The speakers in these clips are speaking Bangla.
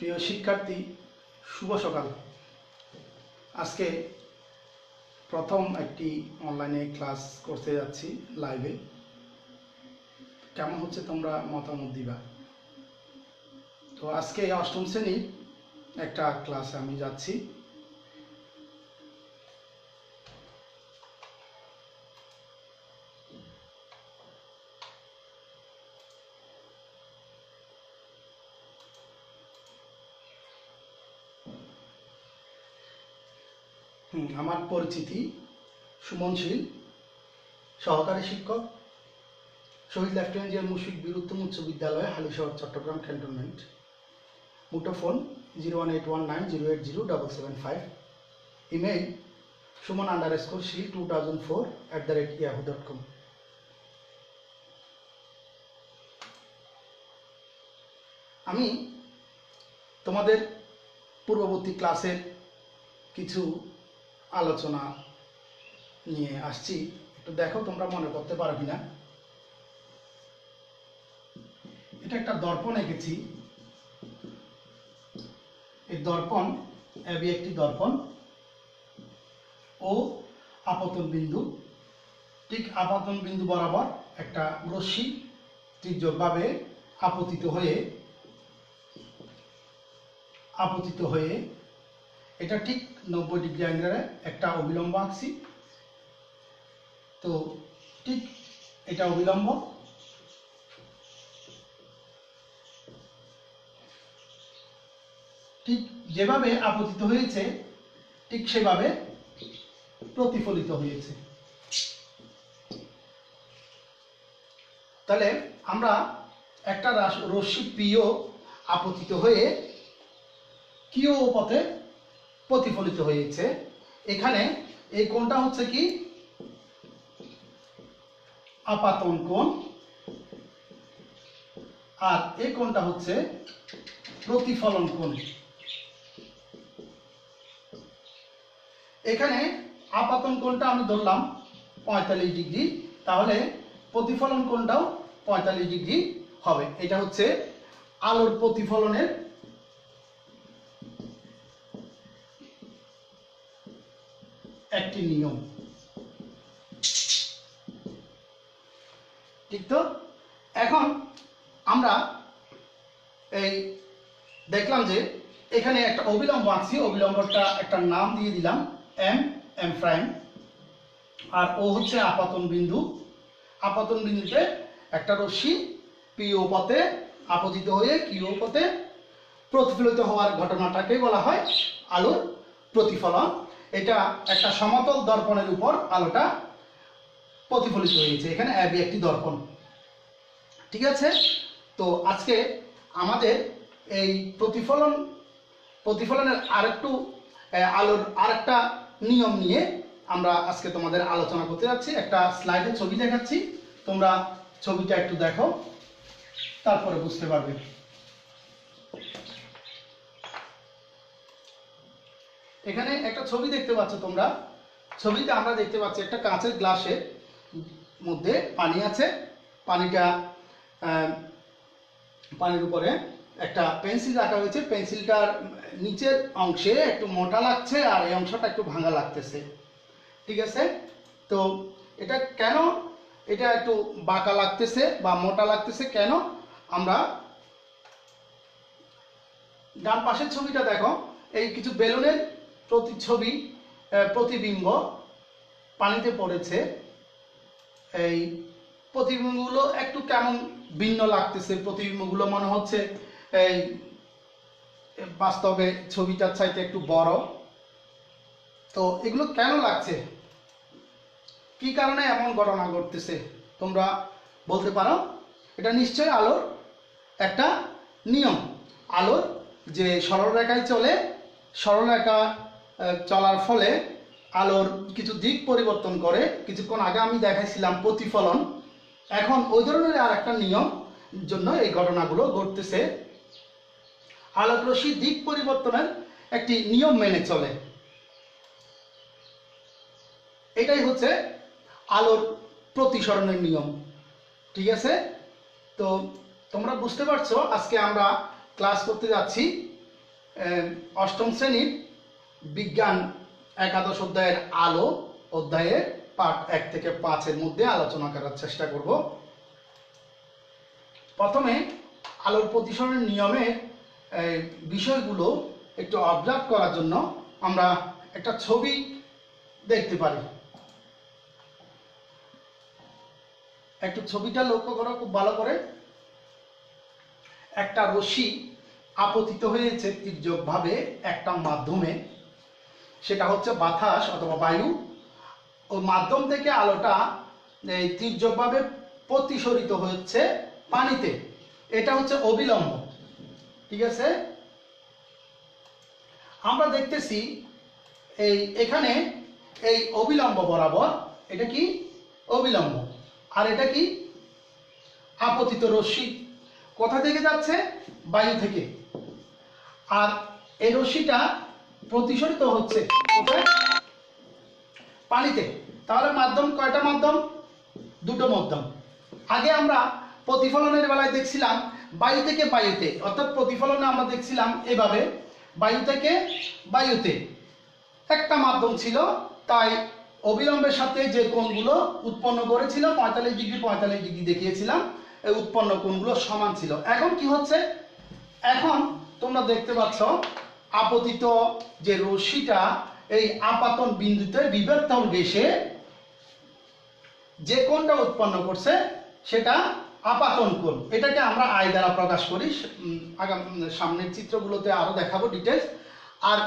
প্রিয় শিক্ষার্থী, শুভ সকাল। আজকে প্রথম একটি অনলাইনে ক্লাস করতে যাচ্ছি লাইভে। কেমন হচ্ছে তোমরা মতামত দিবা। তো আজকে অষ্টম শ্রেণীর একটা ক্লাসে আমি যাচ্ছি। আমার পরিচিতি সুমনশীল, সহকারী শিক্ষক, শহীদ লেফটেন্যান্ট জিয়াউর মুশফিক বীর উত্তম উচ্চ বিদ্যালয়, হালিশহর, চট্টগ্রাম ক্যান্টনমেন্ট। মুঠোফোন 01819080775। Email suman_shil2004@yahoo.com। আমি তোমাদের পূর্ববর্তী ক্লাসের কিছু আলোচনা নিয়ে আসছি, একটু দেখো তোমরা মনে করতে পারো কিনা। এটা একটা দর্পণ এঁকেছি। এই দর্পণ একটি দর্পণ ও আপতন বিন্দু, ঠিক আপতন বিন্দু বরাবর একটা রশ্মি তির্যকভাবে আপতিত হয়ে এটা ঠিক 90 ডিগ্রি অ্যাঙ্গেলে একটা অবিলম্ব আঁকছি। তো ঠিক এটা অবিলম্ব, ঠিক যেভাবে আপতিত হয়েছে ঠিক সেভাবে প্রতিফলিত হয়েছে। তাহলে আমরা একটা রশ্মি পিও আপতিত হয়ে কিউ পথে প্রতিফলিত হয়েছে। এখানে এই কোণটা হচ্ছে কি আপাতন কোণ, আর এই কোণটা হচ্ছে প্রতিফলন কোণ। এখানে আপাতন কোণটা আমি ধরলাম 45 ডিগ্রি, তাহলে প্রতিফলন কোণটাও 45 ডিগ্রি হবে। এটা হচ্ছে আলোর প্রতিফলনের একটি নিয়ম, ঠিক তো? এখন আমরা এই দেখলাম যে এখানে একটা অবিলম্ব আঁকছি, অবিলম্বটা একটা নাম দিয়ে দিলাম এম প্রাইম, আর ও হচ্ছে আপতন বিন্দু। আপতন বিন্দুতে একটা রশ্মি পিও পথে আপতিত হয়ে কিউ পথে প্রতিফলিত হওয়ার ঘটনাটাকে বলা হয় আলোর প্রতিফলন। এটা একটা সমতল দর্পণের উপর আলোটা প্রতিফলিত হয়েছে। এখানে একটি দর্পণ, ঠিক আছে? তো আজকে আমাদের এই প্রতিফলনের আলোর আরেকটা নিয়ম নিয়ে আমরা আজকে তোমাদের আলোচনা করতে যাচ্ছি। একটা স্লাইডে ছবি দেখাচ্ছি, তোমরা ছবিটা একটু দেখো, তারপরে বুঝতে পারবে। এখানে একটা ছবি দেখতে পাচ্ছ তোমরা। ছবিতে আমরা দেখতে পাচ্ছি একটা কাঁচের গ্লাসের মধ্যে পানি আছে। পানির উপরে একটা পেন্সিল রাখা হয়েছে। পেন্সিলটার নিচের অংশে একটু মোটা লাগছে আর এই অংশটা একটু ভাঙা লাগতেছে, ঠিক আছে? তো এটা কেন এটা একটু বাঁকা লাগতেছে বা মোটা লাগতেছে কেন? আমরা ডান পাশের ছবিটা দেখো, এই কিছু বেলুনের প্রতিবিম্ব পানিতে পড়েছে। এই প্রতিবিম্বগুলো একটু কেমন ভিন্ন লাগতেছে। প্রতিবিম্বগুলো মনে হচ্ছে এই বাস্তবে ছবিটার চাইতে একটু বড়। তো এগুলো কেন লাগছে, কি কারণে এমন ঘটনা ঘটতেছে তোমরা বলতে পারো? এটা নিশ্চয়ই আলোর একটা নিয়ম। আলোর যে সরলরেখায় চলে, সরলরেখা চলার ফলে আলোর কিছু দিক পরিবর্তন করে। কিছুক্ষণ আগে আমি দেখাইছিলাম প্রতিফলন। এখন ওই ধরনের আর একটা নিয়ম জন্য এই ঘটনাগুলো ঘটতেছে। আলোক রশ্মি দিক পরিবর্তনের একটি নিয়ম মেনে চলে। এটাই হচ্ছে আলোর প্রতিসরণের নিয়ম, ঠিক আছে? তো তোমরা বুঝতে পারছো আজকে আমরা ক্লাস করতে যাচ্ছি অষ্টম শ্রেণীর বিজ্ঞান একাদশ অধ্যায়ের আলো অধ্যায়ের পাঠ 1 থেকে 5-এর মধ্যে আলোচনা করার চেষ্টা করব। প্রথমে আলোর প্রতিসরণের নিয়মের বিষয়গুলো একটু অবজার্ভ করার জন্য আমরা একটা ছবি দেখতে পারি। একটু ছবিটা লক্ষ্য করো খুব ভালো করে। একটা রশ্মি আপতিত হয়েছে তির্যকভাবে একটা মাধ্যমে, সেটা হচ্ছে বাতাস অথবা বায়ু। ওই মাধ্যম থেকে আলোটা তির্যকভাবে প্রতিসরিত হচ্ছে পানিতে, এটা হচ্ছে অবিলম্ব। ঠিক আছে, আমরা দেখতেছি এখানে এই অবিলম্ব বরাবর, এটা কি অবিলম্ব, আর এটা কি আপতিত রশ্মি। কোথা থেকে যাচ্ছে? বায়ু থেকে। আর এই রশ্মিটা প্রতিসরিত হচ্ছে কোথায়? পানিতে। তাহলে মাধ্যম কয়টা মাধ্যম? দুটো মাধ্যম। আগে আমরা প্রতিফলনের বেলায় দেখছিলাম বায়ু থেকে বায়ুতে, অর্থাৎ প্রতিফলনে আমরা দেখছিলাম এভাবে বায়ু থেকে বায়ুতে একটা মাধ্যম ছিল, তাই অবিলম্বের সাথে যে কোণগুলো উৎপন্ন করেছিল 45 ডিগ্রি 45 ডিগ্রি দেখিয়েছিলাম, এই উৎপন্ন কোণগুলো সমান ছিল। এখন কি হচ্ছে? এখন তোমরা দেখতে পাচ্ছ আপতিত যে রশ্মিটা এই আপাতন বিন্দুতে বিবর্তন ঘেঁষে যে কোণটা উৎপন্ন করছে সেটা আপাতন কোণ। এটাকে আমরা আই দ্বারা প্রকাশ করি। সামনের চিত্রগুলোতে আরো দেখাবো ডিটেলস। আর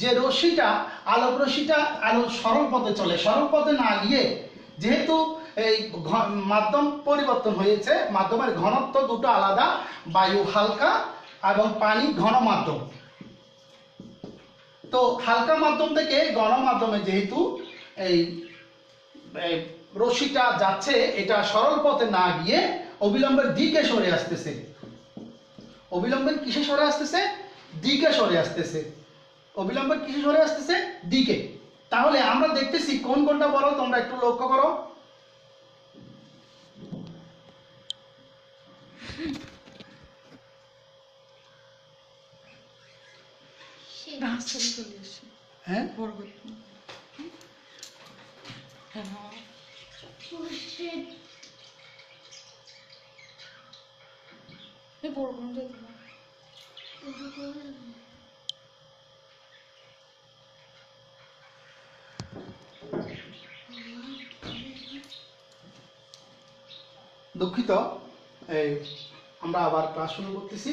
যে রশ্মিটা আলোক রশ্মিটা আলোর সরল পথে চলে, সরল পথে না গিয়ে যেহেতু এই মাধ্যম পরিবর্তন হয়েছে, মাধ্যমের ঘনত্ব দুটো আলাদা, বায়ু হালকা এবং পানি ঘন মাধ্যম। তো হালকা মাধ্যম থেকে ঘন মাধ্যমে যেহেতু এই রশ্মিটা যাচ্ছে, এটা সরল পথে না গিয়ে অবিলম্বের দিকে সরে আসতেছে। অবিলম্বের কিসে সরে আসতেছে? দিকে সরে আসতেছে। অবিলম্বের কিসে সরে আসতেছে? দিকে। তাহলে আমরা দেখতেছি কোন কোনটা বলো তোমরা একটু লক্ষ্য করো। হ্যাঁ, দুঃখিত, আমরা আবার ক্লাস শুরু করতেছি।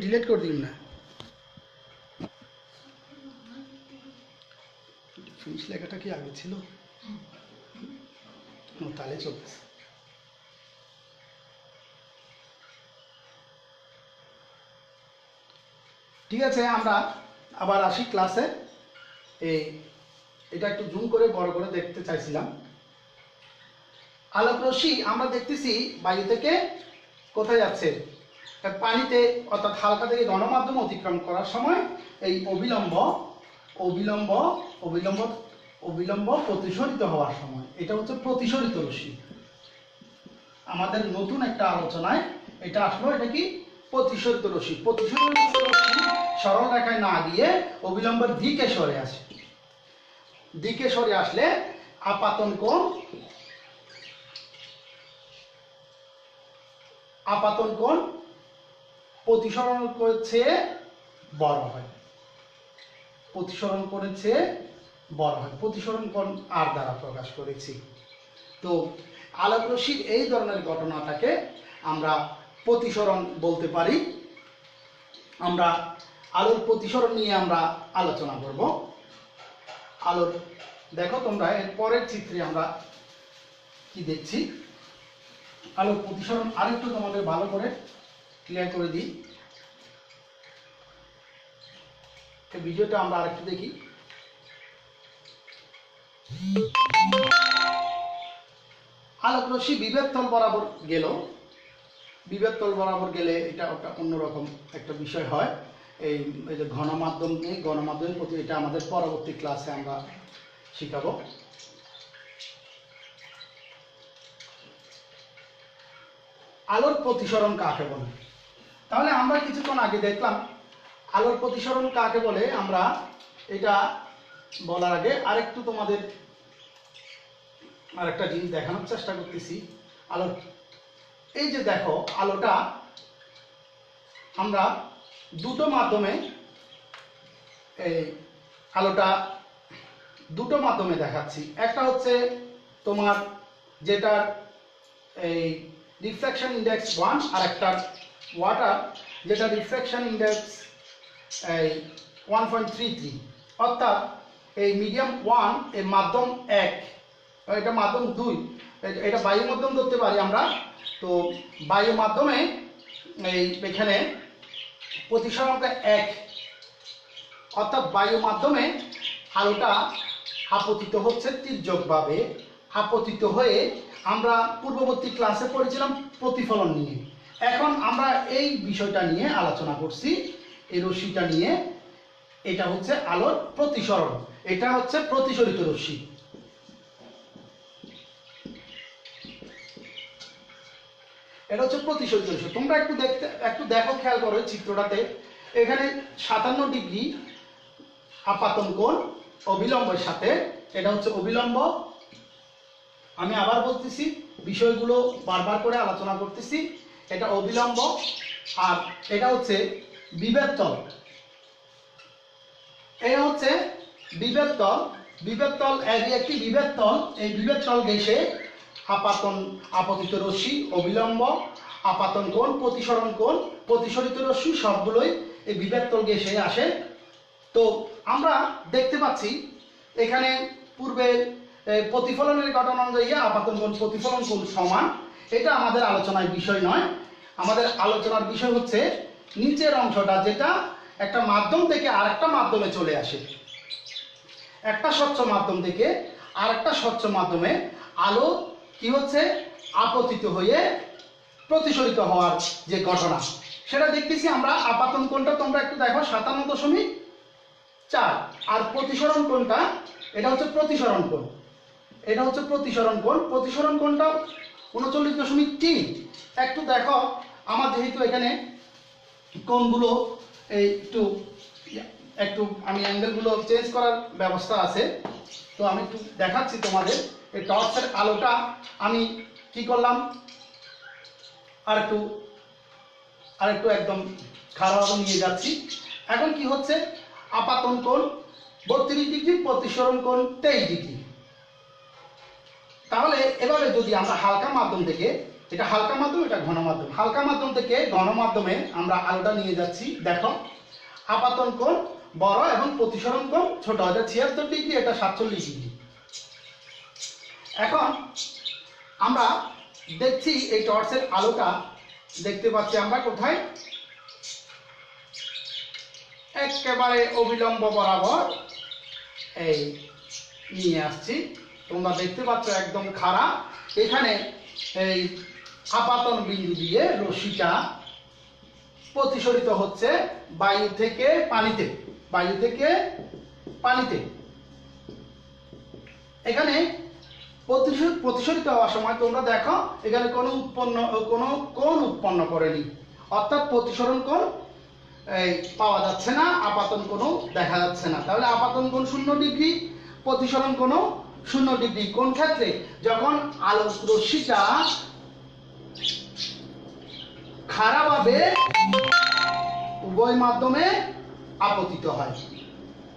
ডিলিট করে দিন না, ফিনিশ লেখাটা কি আগে ছিল? তাহলে চলতেছে। ঠিক আছে, আমরা আবার আসি ক্লাসে। এটা একটু জুম করে বড় করে দেখতে চাইছিলাম। আলোক রশ্মি আমরা দেখতেছি বায়ু থেকে কোথায় যাচ্ছে? পানিতে, অর্থাৎ হালকা থেকে গণমাধ্যম অতিক্রম করার সময় এই অবিলম্ব অবিলম্ব অবিলম্ব অবিলম্ব প্রতিসরিত হওয়ার সময়, এটা হচ্ছে প্রতিসরিত রশ্মি। আমাদের নতুন একটা আলোচনায় এটা আসলো, এটা কি? প্রতিসরিত রশ্মি। প্রতিসরিত রশ্মি সরল রেখায় না গিয়ে অবিলম্বের দিকে সরে আসে। দিকে সরে আসলে আপাতন কোণ, আপাতন কোণ প্রতিসরণ করেছে বড় হয়, প্রতিসরণ করেছে বড় হয়। প্রতিসরণ কোণ আর দ্বারা প্রকাশ করেছি। তো আলোক রশ্মির এই ধরনের ঘটনাটাকে আমরা প্রতিসরণ বলতে পারি। আমরা আলোর প্রতিসরণ নিয়ে আমরা আলোচনা করব। আলোর দেখো তোমরা এর পরের চিত্রে আমরা কি দেখছি। আলোর প্রতিসরণ আরেকটু তোমাদের ভালো করে ক্লিয়ার করে দিই। ভিডিওটা আমরা আরেকটু দেখি। আলোক রশ্মি বিভেদ তল বরাবর গেল, বিভেদ তল বরাবর গেলে এটা একটা অন্যরকম একটা বিষয় হয়। এই যে গণমাধ্যম নিয়ে, গণমাধ্যমের প্রতি এটা আমাদের পরবর্তী ক্লাসে আমরা শিখাবো। আলোর প্রতিসরণ কাকে বলে? তাহলে আমরা কিছুক্ষণ আগে দেখলাম আলোর প্রতিসরণ কাকে বলে। আমরা এটা বলার আগে আরেকটু তোমাদের আরেকটা জিনিস দেখানোর চেষ্টা করতেছি। আলোর এই যে দেখো, আলোটা আমরা দুটো মাধ্যমে, এই আলোটা দুটো মাধ্যমে দেখাচ্ছি। একটা হচ্ছে তোমার যেটা এই রিফ্লেকশন ইন্ডেক্স 1, আর একটা ওয়াটার যেটা রিফ্লেকশন ইন্ডেক্স এই 1.33, অর্থাৎ এই মিডিয়াম 1 এই মাধ্যম 1, এটা মাধ্যম 2, এটা বায়ু মাধ্যম ধরতে পারি আমরা। তো বায়ু মাধ্যমে এই এখানে প্রতিসরণটা 1, অর্থাৎ বায়ু মাধ্যমে আলোটা আপতিত হচ্ছে তির্যকভাবে। আপতিত হয়ে আমরা পূর্ববর্তী ক্লাসে পড়েছিলাম প্রতিফলন নিয়ে। এখন আমরা এই বিষয়টা নিয়ে আলোচনা করছি, এই রশ্মিটা নিয়ে। এটা হচ্ছে আলোর প্রতিসরণ, এটা হচ্ছে প্রতিসরিত রশ্মি। এটা হচ্ছে প্রতিসরিত রশ্মি। তোমরা একটু দেখো, খেয়াল করো চিত্রটাতে। এখানে 57 ডিগ্রি আপাতন কোণ অবিলম্বের সাথে, এটা হচ্ছে অবিলম্ব। আমি আবার বলতেছি, বিষয়গুলো বারবার করে আলোচনা করতেছি। এটা অবিলম্ব, আর এটা হচ্ছে বিভেদ তল। এটা হচ্ছে বিভেদ তল। বিভেদ তল একটি বিভেদ তল। এই বিভেদ তল ঘেঁষে আপতিত রশ্মি, অবিলম্ব, আপাতন কোণ, প্রতিসরণ কোণ, প্রতিসরিত রশ্মি সবগুলোই এই বিভেদ তল ঘেঁষে আসে। তো আমরা দেখতে পাচ্ছি এখানে পূর্বে প্রতিফলনের ঘটনা অনুযায়ী আপাতন কোণ প্রতিফলন কোণ সমান। এটা আমাদের আলোচনার বিষয় নয়। আমাদের আলোচনার বিষয় হচ্ছে নিচের অংশটা, যেটা একটা মাধ্যম থেকে আরেকটা মাধ্যমে চলে আসে। একটা স্বচ্ছ মাধ্যম থেকে আরেকটা স্বচ্ছ মাধ্যমে আলো কি হচ্ছে, আপতিত হয়ে প্রতিসরিত হওয়ার যে ঘটনা, সেটা দেখতেছি আমরা। আপাতন কোণটা তোমরা একটু দেখো 57.4, আর প্রতিসরণ কোণটা, এটা হচ্ছে প্রতিসরণ কোণ। এটা হচ্ছে প্রতিসরণ কোণ। প্রতিসরণ কোণটা 39.3। একটু দেখো, আমার যেহেতু এখানে কোণগুলো এই একটু আমি অ্যাঙ্গেলগুলো চেঞ্জ করার ব্যবস্থা আছে, তো আমি একটু দেখাচ্ছি তোমাদের। এই টর্চের আলোটা আমি কি করলাম, আর একটু একদম খারাপ নিয়ে যাচ্ছি। এখন কি হচ্ছে, আপাতন কোণ 32 ডিগ্রি, প্রতিসরণ কোণ 23 ডিগ্রি। তাহলে এভাবে যদি আমরা হালকা মাধ্যম থেকে, এটা হালকা মাধ্যম, এটা ঘন মাধ্যম, হালকা মাধ্যম থেকে ঘন মাধ্যমে আমরা আলোটা নিয়ে যাচ্ছি। দেখো, আপাতন কোণ বড় এবং প্রতিসরণ কোণ ছোট। এটা 76 ডিগ্রি, এটা 47 ডিগ্রি। এখন আমরা দেখছি এই টর্চের আলোটা দেখতে পাচ্ছি আমরা কোথায়, একেবারে অবিলম্ব বরাবর এই নিয়ে আসছি। তোমরা দেখতে পাচ্ছ একদম খাড়া। এখানে এই আপাতন বিন্দু দিয়ে রশ্মিটা প্রতিসরিত হচ্ছে বায়ু থেকে পানিতে, বায়ু থেকে পানিতে। এখানে প্রতিসরিত হওয়ার সময় তোমরা দেখো এখানে কোনো কোণ উৎপন্ন করেনি, অর্থাৎ প্রতিসরণ কোণ পাওয়া যাচ্ছে না, আপাতন কোণও দেখা যাচ্ছে না। তাহলে আপাতন কোণ 0 ডিগ্রি, প্রতিসরণ কোণও 0 ডিগ্রি। কোন ক্ষেত্রে? যখন আলোক রশ্মিটা খাড়াভাবে উভয় মাধ্যমে আপতিত হয়।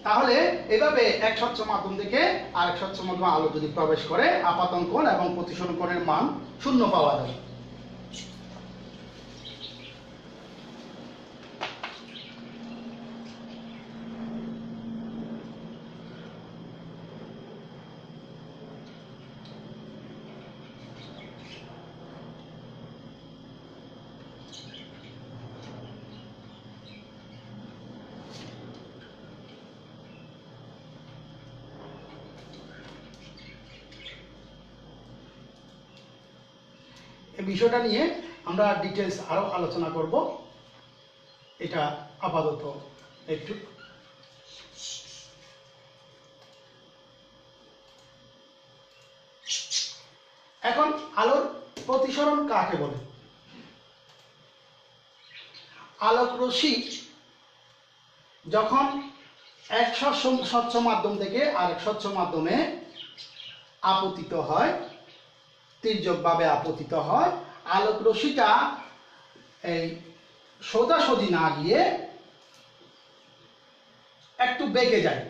তাহলে এভাবে এক স্বচ্ছ মাধ্যম থেকে আরেক স্বচ্ছ মাধ্যমে আলো যদি প্রবেশ করে, আপাতন কোণ এবং প্রতিসরণ কোণের মান 0 পাওয়া যাবে। এই বিষয়টা নিয়ে আমরা ডিটেলস আরও আলোচনা করব। এটা আপাতত একটু। এখন আলোর প্রতিসরণ কাকে বলে? আলোক রশ্মি যখন এক স্বচ্ছ মাধ্যম থেকে আরেক স্বচ্ছ মাধ্যমে আপতিত হয়, তির্যকভাবে আপতিত হয়, আলোক রশ্মিটা এই সোজাসুজি না গিয়ে একটু বেঁকে যায়।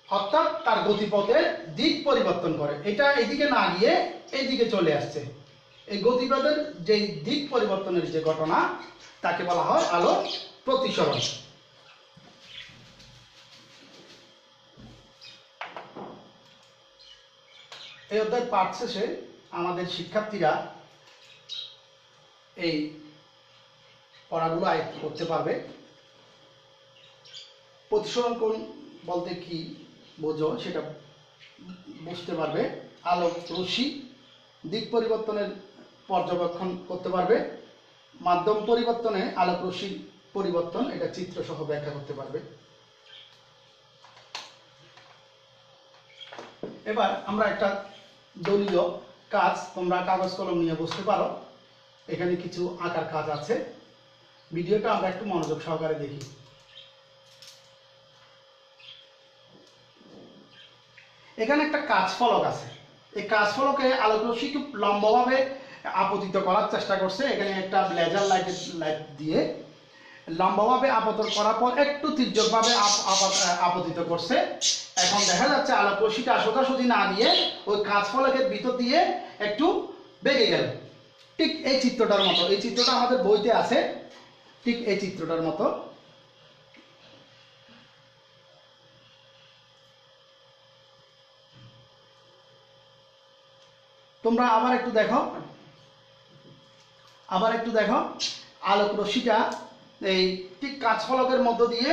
অর্থাৎ তার গতিপথের দিক পরিবর্তন করে, এটা এদিকে না গিয়ে এইদিকে চলে আসছে। এই গতিপথের যে দিক পরিবর্তনের যে ঘটনা তাকে বলা হয় আলো প্রতিসরণ। এই অধ্যায় পাঠ শেষে আমাদের শিক্ষার্থীরা এই পড়াগুলো আয়ত্ত করতে পারবে। প্রতিসরণ কোণ বলতে কি বোঝো সেটা বুঝতে পারবে। আলোক রশ্মি দিক পরিবর্তনের পর্যবেক্ষণ করতে পারবে। মাধ্যম পরিবর্তনে আলোক রশ্মির পরিবর্তন এটা চিত্র সহ ব্যাখ্যা করতে পারবে। এবার আমরা একটা দলীয় কাজ, তোমরা কাগজ কলম নিয়ে বসতে পারো। এখানে কিছু আঁকার কাজ আছে। ভিডিওটা আমরা একটু মনোযোগ সহকারে দেখি। এখানে একটা কাঁচ ফলক আছে। এই কাঁচ ফলকে আলোক রশ্মি খুব লম্বভাবে আপতিত করার চেষ্টা করছে। এখানে একটা লেজার লাইট দিয়ে লম্বভাবে আপতন করার পর একটু তির্যকভাবে আপতিত করছে। এখন দেখা যাচ্ছে আলোক রশ্মিটা সোজাসুজি না দিয়ে ওই কাঁচ ফলকের ভিতর দিয়ে একটু বেঁকে গেল। ঠিক এই চিত্রটার মতো। এই চিত্রটা আমাদের বইতে আছে, ঠিক এই চিত্রটার মতো। তোমরা আবার একটু দেখো, আলোক রশ্মিটা এই ঠিক কাঁচ ফলকের মধ্য দিয়ে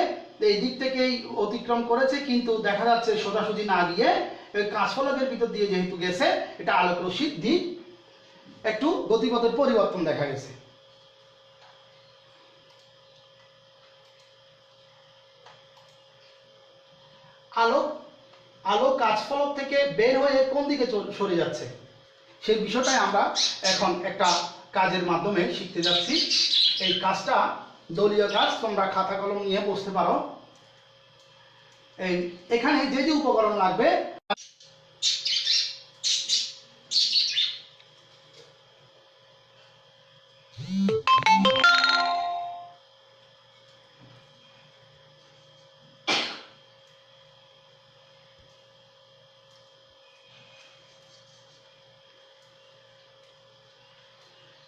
এই দিক থেকেই অতিক্রম করেছে, কিন্তু দেখা যাচ্ছে সোজাসুজি না গিয়ে ওই কাঁচ ফলকের ভিতর দিয়ে যেহেতু গেছে, এটা আলোক রশ্মির দিক একটু গতিপথের পরিবর্তন দেখা গেছে। আলো কাঁচ ফলক থেকে বের হয়ে কোন দিকে সরে যাচ্ছে সেই বিষয়টাই আমরা এখন একটা কাজের মাধ্যমে শিখতে যাচ্ছি। এই কাজটা দলীয় কাজ, তোমরা খাতা কলম নিয়ে বসতে পারো। এখানে যে যে উপকরণ লাগবে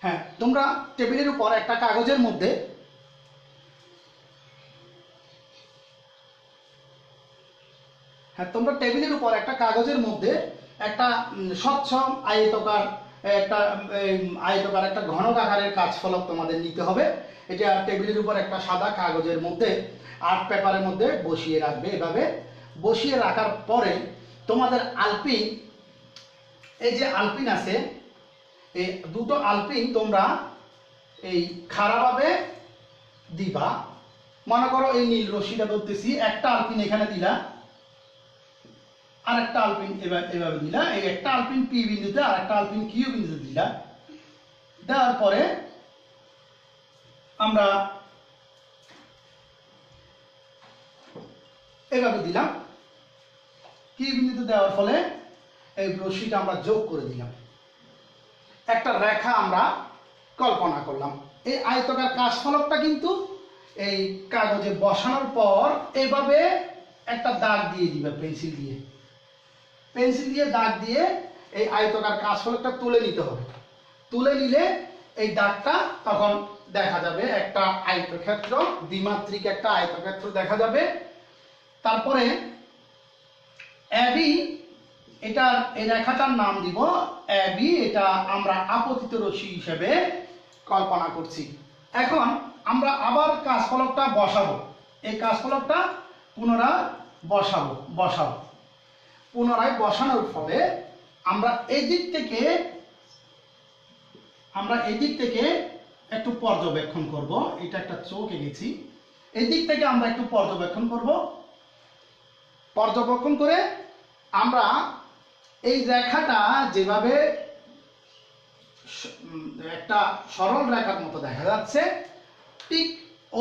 হ্যাঁ, তোমরা টেবিলের উপর একটা কাগজের মধ্যে একটা স্বচ্ছ আয়তাকার একটা ঘনক আকারের কাঁচ ফলক তোমাদের নিতে হবে। এটা টেবিলের উপর একটা সাদা কাগজের মধ্যে আর্ট পেপারের মধ্যে বসিয়ে রাখবে। এভাবে বসিয়ে রাখার পরে তোমাদের আলপিন, এই যে আলপিন আছে, এই দুটো আলপিন তোমরা এই খাড়াভাবে দিবা। মনে করো এই নীল রশ্মিটা ধরতেছি, একটা আলপিন এখানে দিলা, আর একটা আলপিন এভাবে দিলা। এই একটা আলপিন পি বিন্দুতে আর একটা আলপিন কিউ বিন্দুতে দিলা। দেওয়ার পরে আমরা এভাবে দিলাম। কিউ বিন্দুতে দেওয়ার ফলে এই রশ্মিটা আমরা যোগ করে দিলাম, একটা রেখা আমরা কল্পনা করলাম। এই আয়তাকার কাঁচ ফলকটা কিন্তু এই কাগজে বসানোর পর এভাবে একটা দাগ দিয়ে দিবে, পেন্সিল দিয়ে দাগ দিয়ে এই আয়তাকার কাঁচ ফলকটা তুলে নিতে হবে। তুলে নিলে এই দাগটা তখন দেখা যাবে একটা আয়তক্ষেত্র, দ্বিমাত্রিক একটা আয়তক্ষেত্র দেখা যাবে। তারপরে এবি, এটা এই রেখাটার নাম দিব এবি। এটা আমরা আপতিত রশ্মি হিসেবে কল্পনা করছি। এখন আমরা আবার কাঁচ ফলকটা বসাবো। এই কাঁচ ফলকটা পুনরায় বসাবো। পুনরায় বসানোর ফলে আমরা এই দিক থেকে একটু পর্যবেক্ষণ করব। এটা একটা চোখ এঁকেছি, এই দিক থেকে আমরা একটু পর্যবেক্ষণ করব। পর্যবেক্ষণ করে আমরা এই রেখাটা যেভাবে একটা সরল রেখার মতো দেখা যাচ্ছে, ঠিক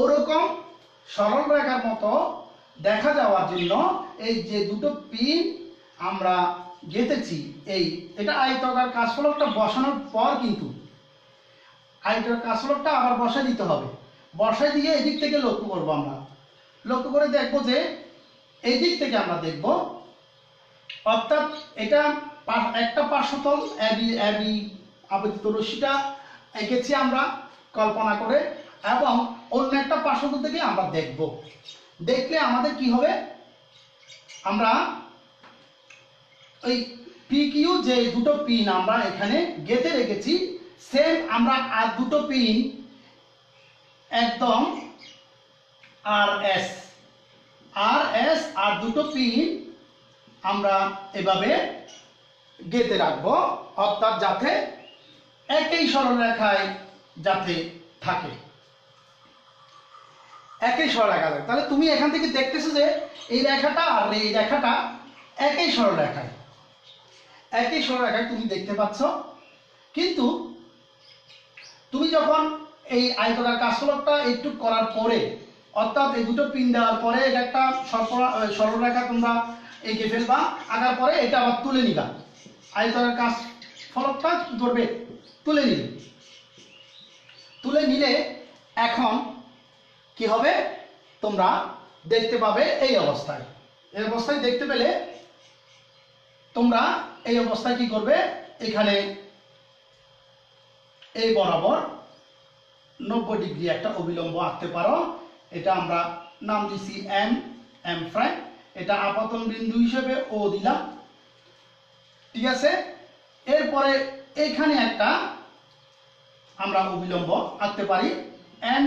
ওরকম সরল রেখার মতো দেখা যাওয়ার জন্য এই যে দুটো পিন আমরা গেঁথেছি, এটা আয়তাকার কাঁচফলকটা বসানোর পর কিন্তু আয়তাকার কাঁচফলকটা আবার বসাই দিতে হবে। বসাই দিয়ে এদিক থেকে লক্ষ্য করব, আমরা লক্ষ্য করে দেখব যে এই দিক থেকে আমরা দেখব, অর্থাৎ এটা একটা পার্শ্বতল এবি আপতিত রশ্মিটা এঁকেছি আমরা কল্পনা করে, এবং অন্য একটা পার্শ্বতল থেকে আমরা দেখব। দেখলে আমাদের কি হবে, আমরা ওই PQ যে দুটো পিন আমরা এখানে গেঁথে রেখেছি, সেম আমরা আর দুটো পিন একদম RS আর দুটো পিন আমরা এভাবে গেঁথে রাখবো, অর্থাৎ যাতে একই সরলরেখায় যাতে থাকে, একই সরলরেখা থাকে। তাহলে তুমি এখান থেকে দেখতেছো যে এই রেখাটা আর এই রেখাটা একই সরলরেখায় তুমি দেখতে পাচ্ছ। কিন্তু তুমি যখন এই আয়তাকার কাঁচফলকটা একটু করার পরে, অর্থাৎ এই দুটো পিন দেওয়ার পরে এটা একটা সরলরেখা তোমরা এঁকে ফেলবা, আঁকার পরে এটা আবার তুলে নিবা। আয়তাকার কাঁচফলকটা কি করবে, তুলে নিলে এখন কি হবে, তোমরা দেখতে পাবে এই অবস্থায় দেখতে পেলে তোমরা এই অবস্থায় কি করবে, এখানে এই বরাবর 90 ডিগ্রি একটা অবিলম্ব আঁকতে পারো। এটা আমরা নাম দিছি এম প্রাইম, এটা আপাতন বিন্দু হিসেবে ও দিলাম, ঠিক আছে। এরপরে এখানে একটা আমরা অবিলম্ব আঁকতে পারি এন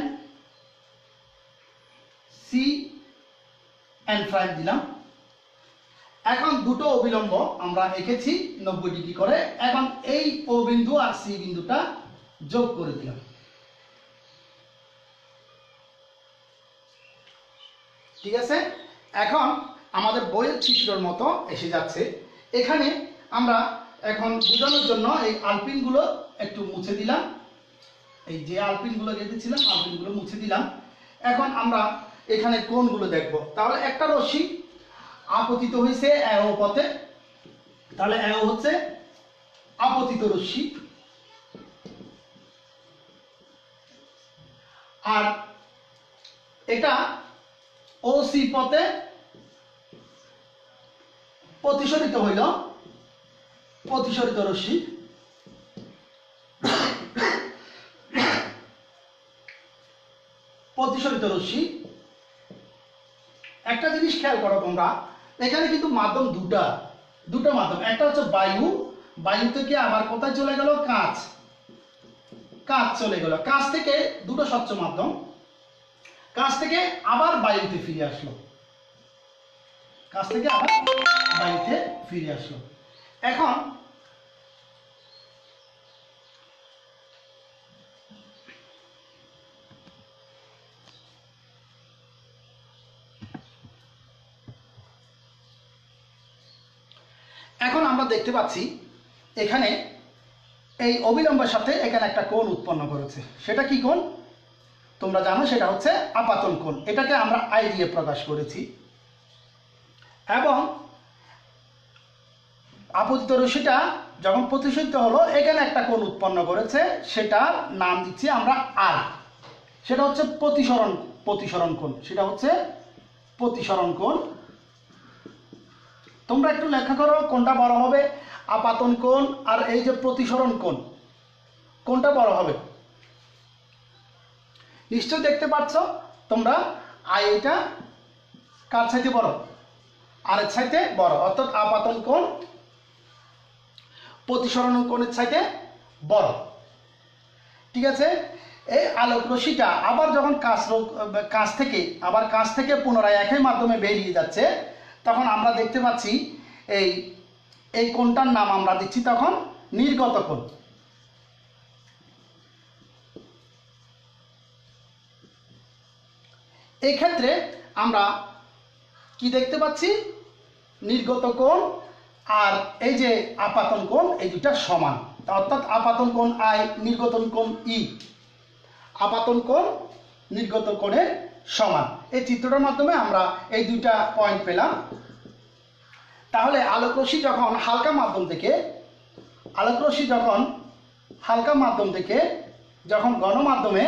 প্রাইম দিলাম। এখন দুটো অবিলম্ব আমরা এঁকেছি 90 ডিগ্রি করে, এখন এই ও বিন্দু আর সি বিন্দুটা যোগ করে দিলাম, ঠিক আছে। এখন আমাদের বইয়ের চিত্রের মতো এসে যাচ্ছে। এখানে আমরা এখন বোঝানোর জন্য এই আলপিনগুলো একটু মুছে দিলাম, এই যে আলপিনগুলো গেঁথেছিলাম আলপিনগুলো মুছে দিলাম। এখন আমরা এখানে কোণগুলো দেখব। তাহলে একটা রশ্মি আপতিত হয়েছে অ্যারো পথে, তাহলে অ্যারো হচ্ছে আপতিত রশ্মি, আর এটা OC পথে প্রতিসরিত হইল প্রতিসরিত রশ্মি। একটা জিনিস খেয়াল করো তোমরা, এখানে কিন্তু মাধ্যম দুটো মাধ্যম, একটা হচ্ছে বায়ু থেকে আবার কোথায় চলে গেল, কাঁচ চলে গেল, কাঁচ থেকে দুটো স্বচ্ছ মাধ্যম, কাঁচ থেকে আবার বায়ুতে ফিরে আসলো, এখন আমরা দেখতে পাচ্ছি এখানে এই অবিলম্বের সাথে এখানে একটা কোণ উৎপন্ন করেছে। সেটা কি কোণ তোমরা জানো, সেটা হচ্ছে আপাতন কোণ। এটাকে আমরা আই দিয়ে প্রকাশ করেছি, এবং আপতিত রশ্মিটা যখন প্রতিসরিত হলো এখানে একটা কোণ উৎপন্ন করেছে, সেটার নাম দিচ্ছি আমরা আর। সেটা হচ্ছে প্রতিসরণ কোণ, সেটা হচ্ছে প্রতিসরণ কোণ। তোমরা একটু লেখা করো কোনটা বড় হবে, আপাতন কোণ আর এই যে প্রতিসরণ কোণ, কোনটা বড় হবে? নিশ্চয় দেখতে পাচ্ছ তোমরা, আই এটা কার চাইতে বড়, আর এর চাইতে বড়, অর্থাৎ আপাতন কোণ প্রতিসরণ কোণের চাইতে বড়, ঠিক আছে। এই আলোক রশ্মিটা আবার যখন কাঁচ থেকে পুনরায় একই মাধ্যমে বেরিয়ে যাচ্ছে, তখন আমরা দেখতে পাচ্ছি এই এই কোণটার নাম আমরা দিচ্ছি তখন নির্গত কোণ। এই ক্ষেত্রে আমরা কি দেখতে পাচ্ছি, নির্গত কোণ আর এই যে আপাতন কোণ এই দুটা সমান, অর্থাৎ আপাতন কোণ আই, নির্গতন কোণ ই, আপাতন কোণ নির্গত কোণের সমান। এই চিত্রটার মাধ্যমে আমরা এই দুইটা পয়েন্ট পেলাম। তাহলে আলোকরশ্মি যখন হালকা মাধ্যম থেকে যখন গণমাধ্যমে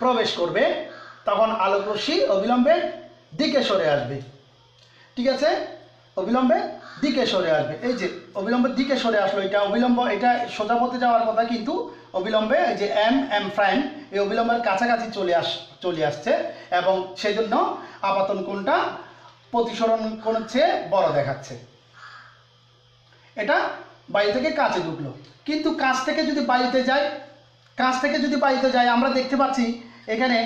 প্রবেশ করবে তখন আলোকরশ্মি অবিলম্বে দিকে সরে আসবে। ঠিক আছে, অবিলম্বে দিকে সরে আসবে। এই যে অবিলম্বের দিকে সরে আসলো, এটা অবিলম্ব, এটা সোজা পথে যাওয়ার কথা, কিন্তু অবিলম্বে এই যে এম প্রাইম এই অবিলম্বের কাছাকাছি চলে আসছে এবং সেই জন্য আপাতন কোণটা প্রতিসরণ কোণের চেয়ে বড় দেখাচ্ছে। এটা বায়ু থেকে কাছে ঢুকলো, কিন্তু কাছ থেকে যদি বায়ুতে যায় আমরা দেখতে পাচ্ছি এখানে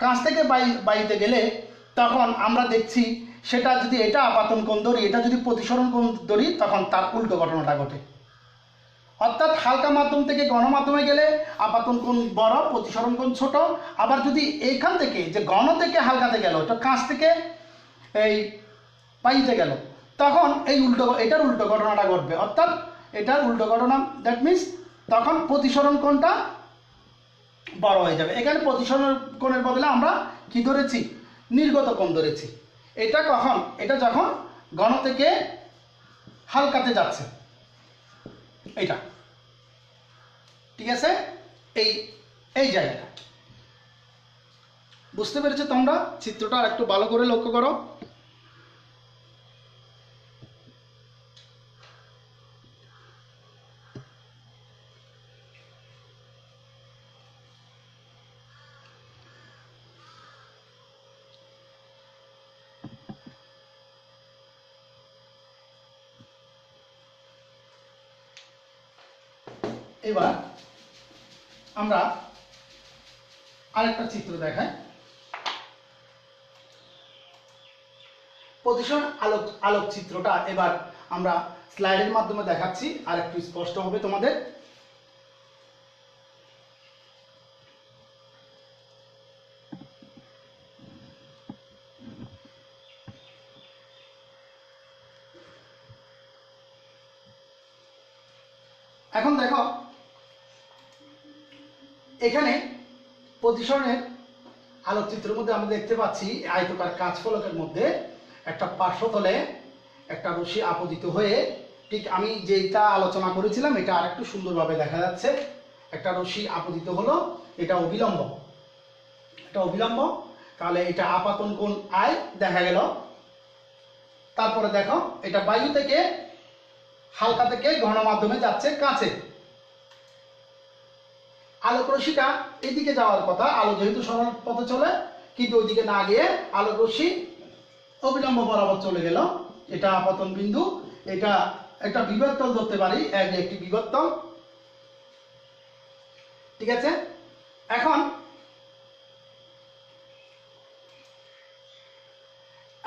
কাছ থেকে বায়ুতে গেলে তখন আমরা দেখছি সেটা যদি এটা আপাতন কোণ ধরি, এটা যদি প্রতিসরণ কোণ ধরি, তখন তার উল্টো ঘটনাটা ঘটে। অর্থাৎ হালকা মাধ্যম থেকে গণমাধ্যমে গেলে আপাতন কোণ বড়, প্রতিসরণ কোণ ছোট। আবার যদি এইখান থেকে যে গণ থেকে হালকাতে গেল, এটা কাছ থেকে এই বায়ুতে গেল, তখন এটার উল্টো ঘটনাটা ঘটবে। অর্থাৎ এটার উল্টো ঘটনা, দ্যাট মিনস তখন প্রতিসরণ কোণটা বড় হয়ে যাবে। এখানে প্রতিসরণ কোণের বদলে আমরা কি ধরেছি, নির্গত কোণ ধরেছি। এটা যখন গণ থেকে হালকাতে যাচ্ছে, এটা ঠিক আছে। এই জায়গাটা বুঝতে পেরেছো তোমরা? চিত্রটা একটু ভালো করে লক্ষ্য করো। এবার আমরা আরেকটা চিত্র দেখাই। প্রতিসরণ আলোক চিত্রটা এবার আমরা স্লাইডের মাধ্যমে দেখাচ্ছি, আর একটু স্পষ্ট হবে তোমাদের। এখন দেখো এখানে প্রতিসরণের আলোকচিত্রের মধ্যে আমরা দেখতে পাচ্ছি আয়তকার কাঁচফলকের মধ্যে একটা পার্শ্বতলে একটা রশ্মি আপতিত হয়ে, ঠিক আমি যেটা আলোচনা করেছিলাম এটা আরেকটু সুন্দরভাবে দেখা যাচ্ছে। একটা রশ্মি আপতিত হলো, এটা অবিলম্ব, তাহলে এটা আপাতন কোণ আই দেখা গেল। তারপরে দেখো এটা বায়ু থেকে হালকা থেকে ঘন মাধ্যমে যাচ্ছে কাছে। আলোক রশ্মিটা এদিকে যাওয়ার কথা, আলো যেহেতু সরল পথে চলে, কিন্তু ওইদিকে না গিয়ে আলোক রশ্মি অবিলম্ব বরাবর চলে গেল। এটা আপতন বিন্দু, এটা একটা বিবর্তন ধরতে পারি, একটি বিবর্তন। ঠিক আছে, এখন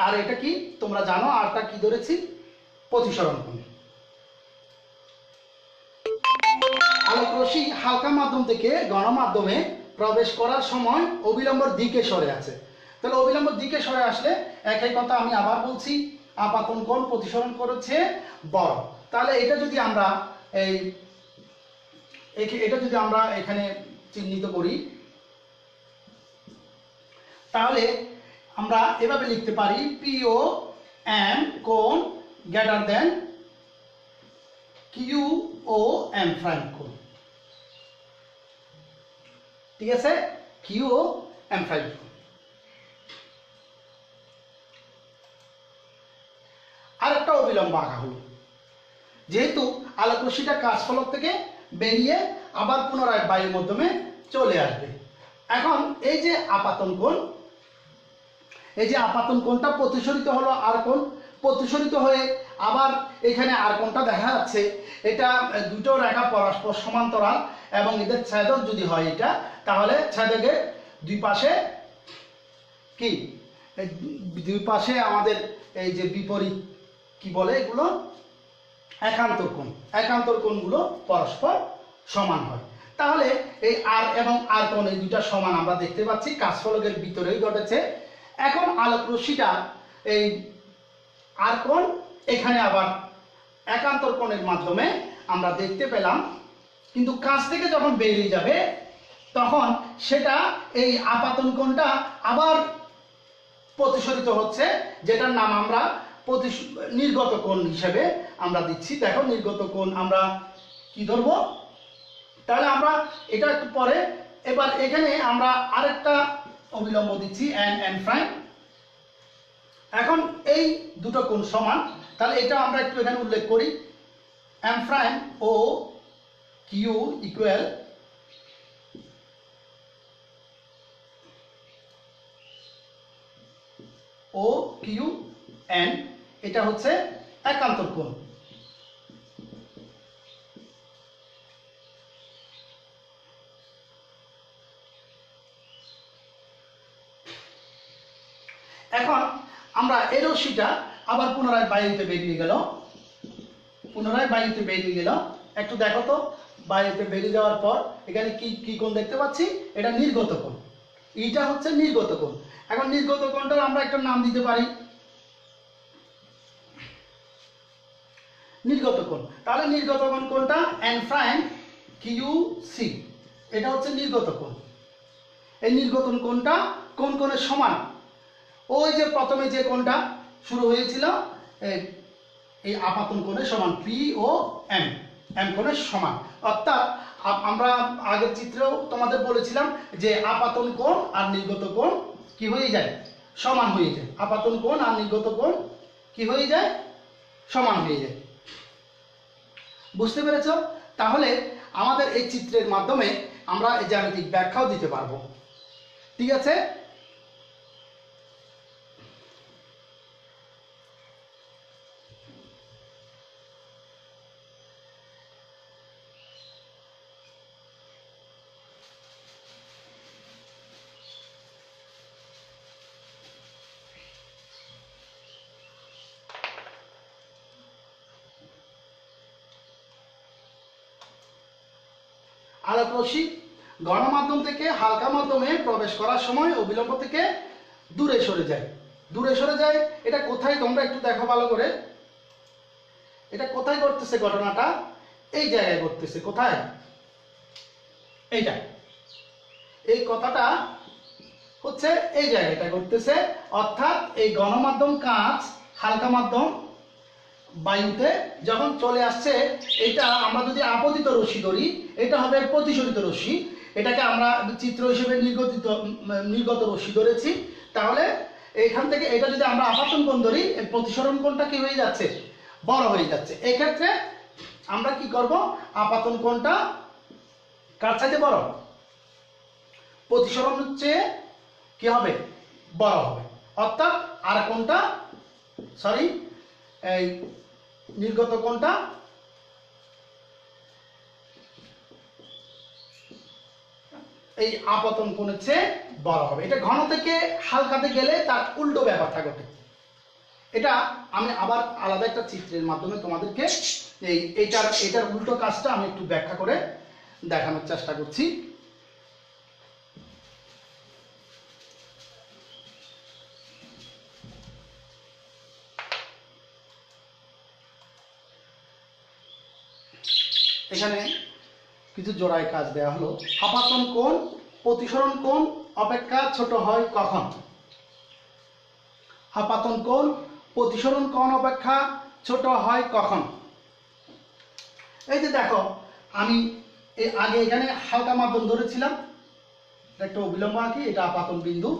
আর এটা কি তোমরা জানো, আরটা কি ধরেছি, প্রতিসরণ কোণ। আলোক রশ্মি হালকা মাধ্যম থেকে গণমাধ্যমে প্রবেশ করার সময় অবিলম্বর দিকে সরে আছে। তাহলে অবিলম্বর দিকে সরে আসলে একই কথা আমি আবার বলছি, আপাতন কোণ প্রতিসরণ করেছে বড়। তাহলে এটা যদি আমরা এখানে চিহ্নিত করি, তাহলে আমরা এভাবে লিখতে পারি পিও এম কোণ গ্রেটার দেন কিউ ও এম প্রাইম কোণ। ঠিক আছে, কিউ ও এম প্রাইম কোণ। আরেকটা অবিলম্ব আঁকা হলো, যেহেতু আলোক রশ্মিটা কাঁচফলক থেকে বেরিয়ে আবার পুনরায় বায়ুর মাধ্যমে চলে আসবে। এখন এই যে আপাতন কোণটা প্রতিসরিত হলো আর কোণ, প্রতিসরিত হয়ে আবার এখানে আর কোণটা দেখা যাচ্ছে। এটা দুটো রেখা পরস্পর সমান্তরাল এবং এদের ছেদক যদি হয় এটা, তাহলে ছেদকের দুই পাশে আমাদের এই যে বিপরীত কি বলে এগুলো? একান্তর কোণ। একান্তর কোণগুলো পরস্পর সমান হয়। তাহলে এই আর এবং আর কোণ এই দুইটা সমান আমরা দেখতে পাচ্ছি, কাঁচফলকের ভিতরেই ঘটেছে। এখন আলোক রশ্মিটা এই আর কোণ এখানে আবার একান্তর কোণের মাধ্যমে আমরা দেখতে পেলাম, কিন্তু কাছ থেকে যখন বেরিয়ে যাবে তখন সেটা এই আপাতন কোণটা আবার প্রতিসরিত হচ্ছে, যেটার নাম আমরা নির্গত কোণ হিসেবে আমরা দিচ্ছি। দেখো নির্গত কোণ আমরা কি ধরবো? তাহলে আমরা এটা একটু পরে, এবার এখানে আমরা আরেকটা অবিলম্ব দিচ্ছি এন প্রাইম। এখন এই দুটো কোণ সমান, তাহলে এটা আমরা একটু এখানে উল্লেখ করি। M prime O Q equal O Q N, এটা হচ্ছে একান্তর কোণ। এখন আমরা এই রশ্মিটা আবার পুনরায় বায়ুতে বেরিয়ে গেল, একটু দেখো তো, বায়ুতে বেরিয়ে যাওয়ার পর এখানে কি কি কোণ দেখতে পাচ্ছি? এটা নির্গত কোণ, এটা হচ্ছে নির্গত কোণ। এখন নির্গত কোণটার আমরা একটা নাম দিতে পারি নির্গত কোণ। তাহলে নির্গত কোণ কোনটা? এন প্রাইম কিউ সি, এটা হচ্ছে নির্গত কোণ। এই নির্গত কোণটা কোন কোণের সমান? ওই যে প্রথমে যে কোণটা শুরু হয়েছিল এই আপাতন কোণের সমান, পি ও এম কোণের সমান। অর্থাৎ আমরা আগের চিত্রেও তোমাদের বলেছিলাম যে আপাতন কোণ আর নির্গত কোণ কি হয়ে যায়? সমান হয়ে যায়। আপাতন কোণ আর নির্গত কোণ কি হয়ে যায়? সমান হয়ে যায়। বুঝতে পেরেছ? তাহলে আমাদের এই চিত্রের মাধ্যমে আমরা এই জ্যামিতিক ব্যাখ্যাও দিতে পারবো। ঠিক আছে? আলোক রশ্মি গণমাধ্যম থেকে হালকা মাধ্যমে প্রবেশ করার সময় অবিলম্ব থেকে দূরে সরে যায়। এটা কোথায় তোমরা একটু দেখো ভালো করে, এটা কোথায় ঘটতেছে ঘটনাটা? এই জায়গায় ঘটতেছে। কোথায়? এইটা, এই কথাটা হচ্ছে এই জায়গাটা ঘটতেছে। অর্থাৎ এই গণমাধ্যম কাঁচ হালকা মাধ্যম বায়ুতে যখন চলে আসছে, এটা আমরা যদি আপতিত রশ্মি ধরি, এটা হবে প্রতিসরিত রশ্মি। এটাকে আমরা চিত্র হিসেবে নির্গত রশ্মি ধরেছি। তাহলে এখান থেকে এটা যদি আমরা আপাতন কোণ ধরি, প্রতিসরণ কোণটা কি হয়ে যাচ্ছে? বড় হয়ে যাচ্ছে। এই ক্ষেত্রে আমরা কি করব? আপাতন কোণটা কার চাইতে বড়? প্রতিসরণ চেয়ে কি হবে? বড় হবে। অর্থাৎ আর কোণটা এই নির্গত কোণটা এই আপতন কোণের চেয়ে বড় হবে। এটা ঘন থেকে হালকাতে গেলে তার উল্টো ব্যাপারটা ঘটে। এটা আমি আবার আলাদা একটা চিত্রের মাধ্যমে তোমাদেরকে এইটার উল্টো কাজটা আমি একটু ব্যাখ্যা করে দেখানোর চেষ্টা করছি। এখানে কিছু জোড়ায় কাজ দেওয়া হলো। আপাতন কোণ প্রতিসরণ কোণ অপেক্ষা ছোট হয় কখন? আপাতন কোণ প্রতিসরণ কোণ অপেক্ষা ছোট হয় কখন? এই যে দেখো, আমি আগে এখানে হালকা মাধ্যম ধরেছিলাম, একটা অবিলম্ব আঁকি, এটা আপাতন বিন্দু।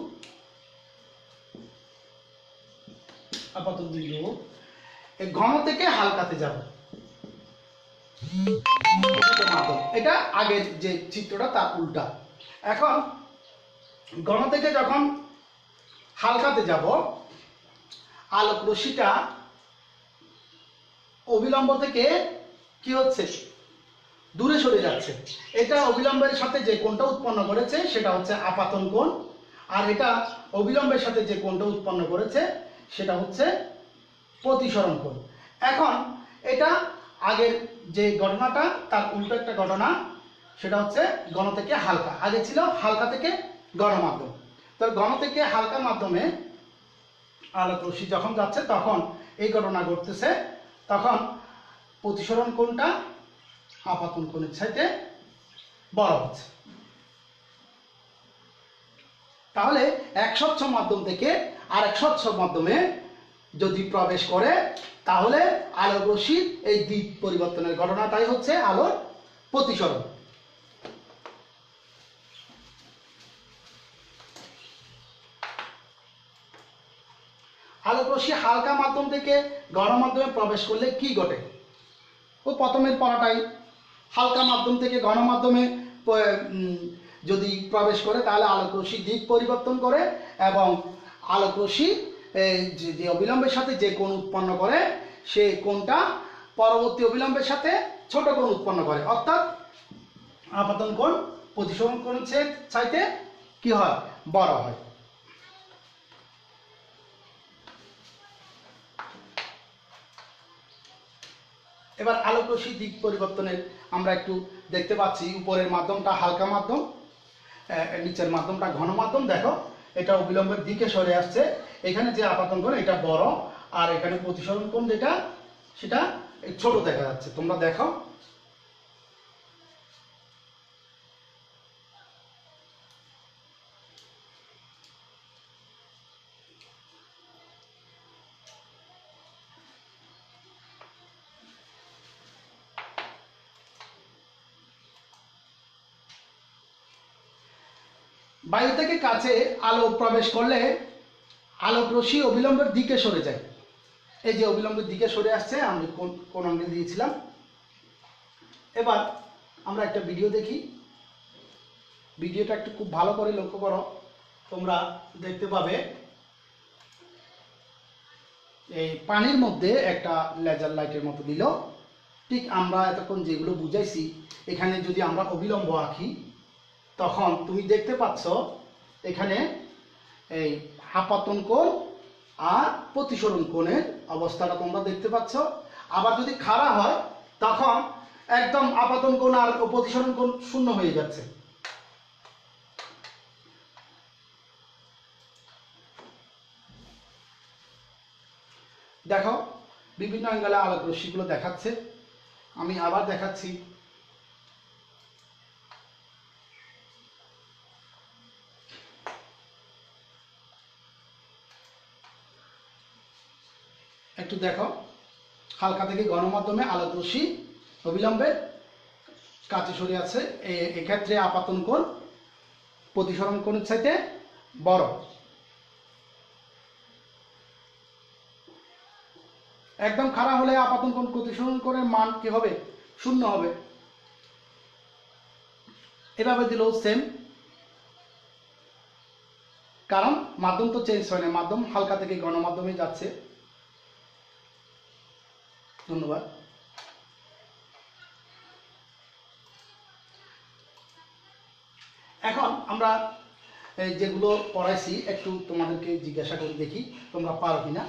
এই ঘন থেকে হালকাতে যাব, এটা আগের যে চিত্রটা তার উল্টা। এখন ঘন থেকে যখন হালকাতে যাব, আলোক রশ্মিটা অবিলম্ব থেকে কি হচ্ছে? দূরে সরে যাচ্ছে। এটা অবিলম্বের সাথে যে কোণটা উৎপন্ন করেছে সেটা হচ্ছে আপাতন কোণ, আর এটা অবিলম্বের সাথে যে কোণটা উৎপন্ন করেছে সেটা হচ্ছে প্রতিসরণ কোণ। এখন এটা আগের যে ঘটনাটা তার উল্টো একটা ঘটনা, সেটা হচ্ছে ঘন থেকে হালকা। আগে ছিল হালকা থেকে ঘন মাধ্যম। তো ঘন থেকে হালকা মাধ্যমে আলোক রশ্মি যখন যাচ্ছে তখন এই ঘটনা ঘটতেছে, তখন প্রতিসরণ কোণটা আপাতন কোণের চাইতে বড় হচ্ছে। তাহলে এক স্বচ্ছ মাধ্যম থেকে আর এক স্বচ্ছ মাধ্যমে যদি প্রবেশ করে তাহলে আলোক রশ্মির এই দিক পরিবর্তনের ঘটনাটাই হচ্ছে আলোর প্রতিসরণ। আলোক রশ্মি হালকা মাধ্যম থেকে ঘন মাধ্যমে প্রবেশ করলে কি ঘটে? ও প্রথমের পড়াটাই, হালকা মাধ্যম থেকে ঘন মাধ্যমে যদি প্রবেশ করে তাহলে আলোক রশ্মি দিক পরিবর্তন করে এবং আলোক রশ্মি যে অবিলম্বের সাথে যে কোণ উৎপন্ন করে সেই কোণটা পরবর্তী অবিলম্বের সাথে ছোট কোণ উৎপন্ন করে, অর্থাৎ আপাতন কোণ প্রতিসরণ কোণের চাইতে কি হয়? বড় হয়। এবার আলোক রশ্মি দিক পরিবর্তনের আমরা একটু দেখতে পাচ্ছি, উপরের মাধ্যমটা হালকা মাধ্যম, নিচের মাধ্যমটা ঘন মাধ্যম। দেখো এটা অবিলম্বের দিকে সরে আসছে, এখানে যে আপাতন কোণ এটা বড় আর এখানে প্রতিসরণ কোণ যেটা সেটা ছোট দেখা যাচ্ছে। তোমরা দেখো বায়ু থেকে কাছে আলো প্রবেশ করলে আলোক রশ্মি অবিলম্বের দিকে সরে যায়। এই যে অবিলম্বের দিকে সরে আসছে, আমি কোন অঙ্গেল দিয়েছিলাম। এবার আমরা একটা ভিডিও দেখি, ভিডিওটা একটু খুব ভালো করে লক্ষ্য করো, তোমরা দেখতে পাবে এই পানির মধ্যে একটা লেজার লাইটের মতো দিল। ঠিক আমরা এতক্ষণ যেগুলো বুঝাইছি এখানে যদি আমরা অবিলম্ব আঁকি তখন তুমি দেখতে পাচ্ছ এখানে এই আপাতন কোণ আর প্রতিসরণ কোণের অবস্থাটা তোমরা দেখতে পাচ্ছ। আবার যদি খাড়া হয় তখন একদম আপাতন কোণ আর প্রতিসরণ কোণ শূন্য হয়ে যাচ্ছে। দেখো বিভিন্ন অ্যাঙ্গেলে আলোক রশ্মিগুলো দেখাচ্ছে, আমি আবার দেখাচ্ছি। একটু দেখো, হালকা থেকে ঘন মাধ্যমে আলোক রশ্মি অবিলম্বে কাছে সরে আছে, এক্ষেত্রে আপাতন কোণ প্রতিসরণ কোণের চাইতে বড়। একদম খাড়া হলে আপাতন কোণ প্রতিসরণ কোণের মান কি হবে? শূন্য হবে। এভাবে দিলেও সেম, কারণ মাধ্যম তো চেঞ্জ হয় না, মাধ্যম হালকা থেকে ঘন মাধ্যমে যাচ্ছে। ধন্যবাদ। এখন আমরা যেগুলো পড়াইছি একটু তোমাদেরকে জিজ্ঞাসা করে দেখি তোমরা পারো কিনা।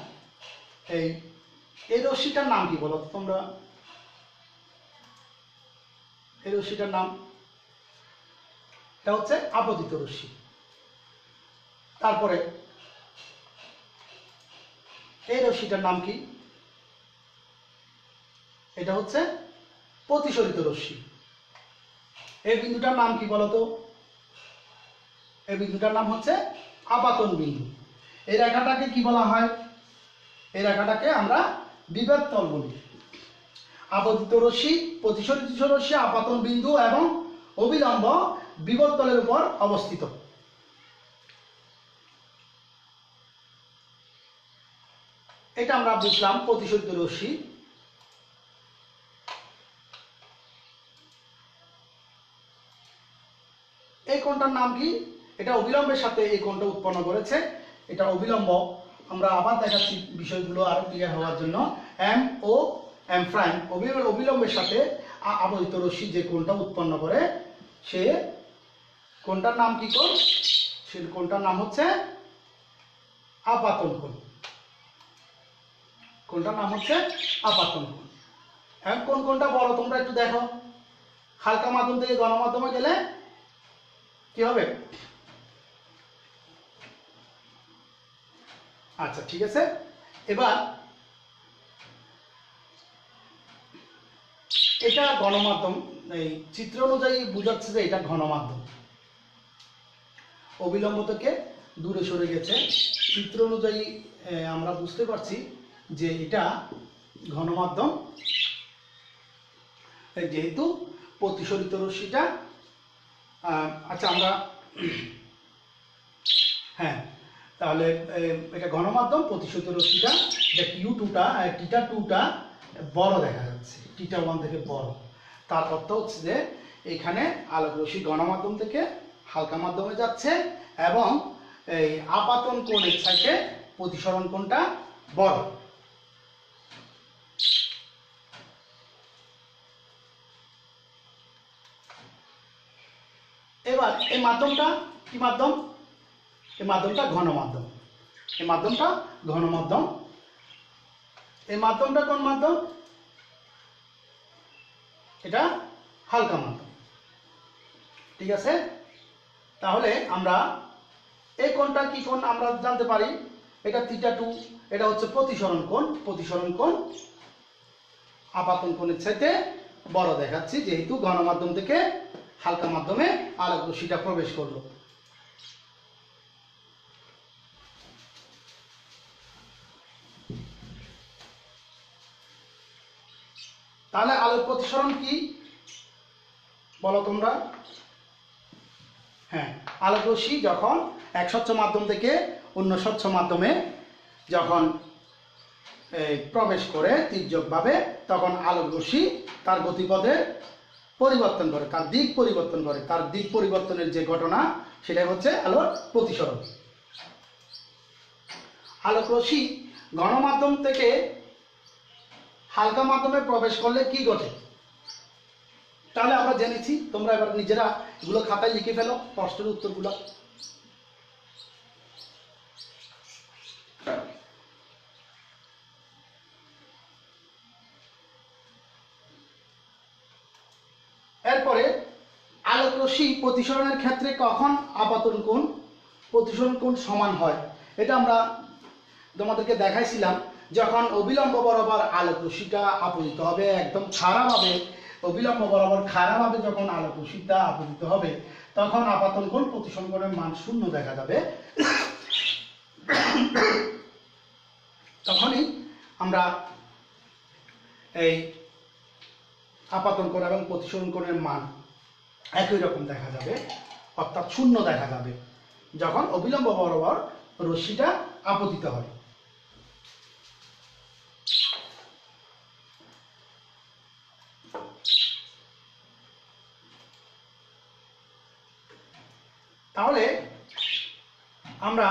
এই রশ্মিটার নাম কি বলো তোমরা? এই রশ্মিটার নাম এটা হচ্ছে আপতিত রশ্মি। তারপরে এই রশ্মিটার নাম কি? এটা হচ্ছে প্রতিসরিত রশ্মি। এই বিন্দুটার নাম কি বলতো? এই বিন্দুটার নাম হচ্ছে আপাতন বিন্দু। এই রেখাটাকে কি বলা হয়? এই রেখাটাকে আমরা বিভেদ তল বলি। আপতিত রশ্মি, প্রতিসরিত রশ্মি, আপাতন বিন্দু এবং অবিলম্ব বিভেদ তলের উপর অবস্থিত। এটা আমরা বুঝলাম প্রতিসরিত রশ্মি। এই কোণটার নাম কি? এটা অবিলম্বের সাথে এই কোণটা উৎপন্ন করেছে, এটা অবিলম্ব। আমরা আবার দেখাচ্ছি বিষয়গুলো আরো ক্লিয়ার হওয়ার জন্য। এম ও এম প্রাইম অবিলম্বের সাথে আপতিত রশ্মি যে কোণটা উৎপন্ন করে সে কোণটার নাম কি কোণ? সে কোণটার নাম হচ্ছে আপাতন কোণ। কোনটার নাম হচ্ছে আপাতন কোণ। এখন কোন কোনটা বড় তোমরা একটু দেখো। হালকা মাধ্যম থেকে ঘন মাধ্যমে গেলে কি হবে? আচ্ছা ঠিক আছে, এবার এটা গণমাধ্যম, এই চিত্র অনুযায়ী বোঝাচ্ছে যে এটা ঘনমাধ্যম। অবিলম্ব থেকে দূরে সরে গেছে, চিত্র অনুযায়ী আমরা বুঝতে পারছি যে এটা ঘনমাধ্যম, যেহেতু প্রতিসরিত রশ্মিটা আচ্ছা আমরা হ্যাঁ তাহলে এটা ঘনমাধ্যম, প্রতিসরিত রশ্মিটা Q2টা θ2টা বড় দেখা যাচ্ছে, θ1 থেকে বড়। তার অর্থ হচ্ছে যে এখানে আলোক রশ্মি গণমাধ্যম থেকে হালকা মাধ্যমে যাচ্ছে এবং এই আপাতন কোণের চাইতে প্রতিসরণ কোণটা বড়। এবার এই মাধ্যমটা কি মাধ্যম? এই মাধ্যমটা ঘনমাধ্যম। এই মাধ্যমটা ঘনমাধ্যম। এই মাধ্যমটা কোন মাধ্যম? এটা হালকা মাধ্যম। ঠিক আছে, তাহলে আমরা এই কোণটা কি কোণ আমরা জানতে পারি, এটা θ2, এটা হচ্ছে প্রতিসরণ কোণ। প্রতিসরণ কোণ আপাতন কোণের চাইতে বড় দেখাচ্ছি, যেহেতু ঘনমাধ্যম থেকে হালকা মাধ্যমে আলোক রশ্মিটা প্রবেশ করলো। তাহলে আলোক প্রতিসরণ কি বলো তোমরা? হ্যাঁ, আলোক রশ্মি যখন এক স্বচ্ছ মাধ্যম থেকে অন্য স্বচ্ছ মাধ্যমে যখন প্রবেশ করে তির্যকভাবে, তখন আলোক রশ্মি তার গতিপথে পরিবর্তন করে, তার দিক পরিবর্তন করে। তার দিক পরিবর্তনের যে ঘটনা সেটাই হচ্ছে আলোক প্রতিসরণ। আলোক রশ্মি গণমাধ্যম থেকে হালকা মাধ্যমে প্রবেশ করলে কি ঘটে? তাহলে আমরা জেনেছি, তোমরা এবার নিজেরা এগুলো খাতায় লিখে ফেলো প্রশ্নের উত্তরগুলো। এরপরে আলোক রশ্মি প্রতিসরণের ক্ষেত্রে কখন আপাতন কোণ প্রতিসরণ কোণ সমান হয়, এটা আমরা তোমাদেরকে দেখাইছিলাম। যখন অবিলম্ব বরাবর আলোক রশ্মিটা আপতিত হবে, একদম খাড়াভাবে অবিলম্ব বরাবর খাড়াভাবে যখন আলোক রশ্মিটা আপতিত হবে, তখন আপাতন কোণ প্রতিসরণ কোণের মান 0 দেখা যাবে। তখনই আমরা এই আপাতন কোণ এবং প্রতিসরণ কোণের মান একই রকম দেখা যাবে, অর্থাৎ 0 দেখা যাবে যখন অবিলম্ব বরাবর রশ্মিটা আপতিত হয়। তাহলে আমরা